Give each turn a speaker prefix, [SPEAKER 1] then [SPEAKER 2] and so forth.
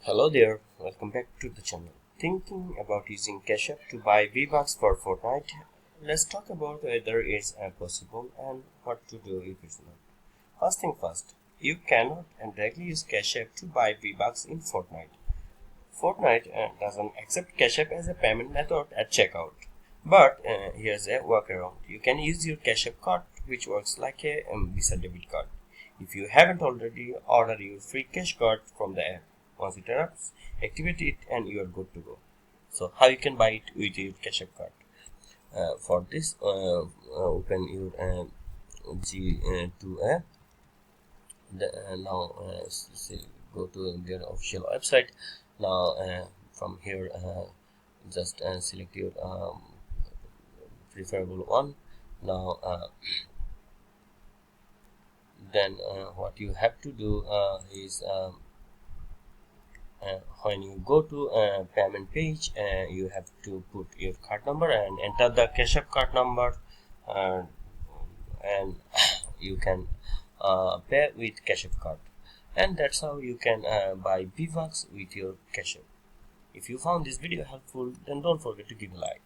[SPEAKER 1] Hello there, welcome back to the channel. Thinking about using Cashapp to buy Vbucks for Fortnite? Let's talk about whether it's possible and what to do if it's not. First thing first, you cannot directly use Cashapp to buy Vbucks in Fortnite. Fortnite doesn't accept Cashapp as a payment method at checkout. But here's a workaround. You can use your Cashapp card, which works like a Visa debit card. If you haven't already, order your free cash card from the app. Once it arrives, activate it and you are good to go. So how you can buy it with your Cashapp card? For this, open your G2 app. Now go to their official website. Now from here, just select your preferable one. Now then what you have to do is when you go to a payment page, you have to put your card number and enter the Cashapp card number, and you can pay with Cashapp card, and that's how you can buy Vbucks with your Cashapp. If you found this video helpful, then don't forget to give a like.